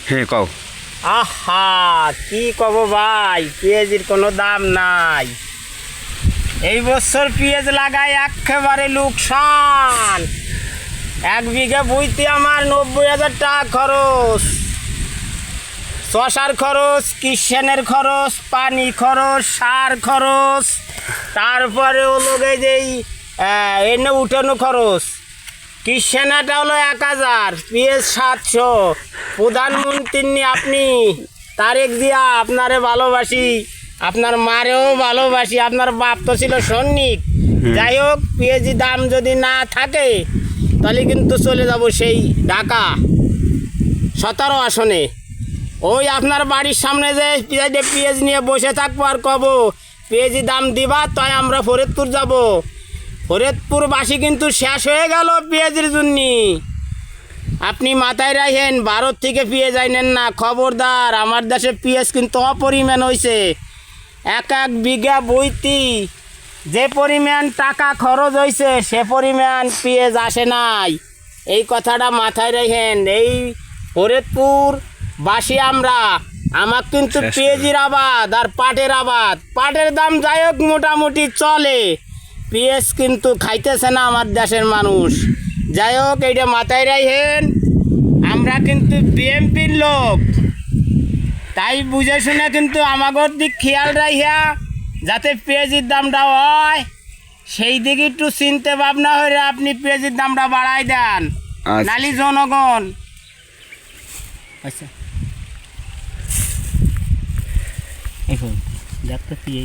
হ্যাঁ কও। আহা কি কব ভাই, পেঁয়াজের কোনো দাম নাই। এই বছর পেঁয়াজ লাগাই একেবারে লোকসান। 1 বিঘা বইতে আমার 90,000 টাকা খরচ। শশার খরচ, কিষানের খরচ, পানি খরচ, সার খরচ, তারপরে হলো যেই এনে উঠানো খরচ। কিষানাটা হলো 1,000, পেঁয়াজ 700। প্রধানমন্ত্রী আপনি, তারেক দিয়া আপনারে ভালোবাসি, আপনার মারেও ভালোবাসি, আপনার বাপ তো ছিল সৈনিক। যাই হোক, পেঁয়াজি দাম যদি না থাকে তাহলে কিন্তু চলে যাব সেই ঢাকা 17 আসনে। ওই আপনার বাড়ির সামনে যে পেঁয়াজ নিয়ে বসে থাকবো আর কব পেঁয়াজি দাম দিবা, তাই আমরা ফরিদপুর যাব। ফরিদপুরবাসী কিন্তু শেষ হয়ে গেল পেঁয়াজের জন্য। আপনি মাথায় রাখেন, ভারত থেকে পেঁয়াজ আইনেন না, খবরদার। আমার দেশে পেঁয়াজ কিন্তু অপরিমাণ হয়েছে। 1 বিঘা বইতি যে পরিমাণ টাকা খরচ হয়েছে সে পরিমাণ পেঁয়াজ আসে নাই। এই কথাটা মাথায় রাখেন। এই ফরিদপুরবাসী আমরা, আমার কিন্তু পেঁয়াজির আবাদ আর পাটের আবাদ। পাটের দাম যাই হোক মোটামুটি চলে, পেঁয়াজ কিন্তু খাইতেছে না আমার দেশের মানুষ। যাই হোক, এইটা মাথায় রাখেন। আমরা কিন্তু বিএমপির লোক, তাই বুঝে শুনে কিন্তু আমাগর দিক খেয়াল রাখিয়া যাতে পেঁয়াজির দামটা হয় সেই দিকে একটু চিন্তা ভাবনা হয়ে আপনি পেঁয়াজির দামটা বাড়াই দেন, নালি জনগণ। আচ্ছা দেখুন দেখতে পেঁয়াজ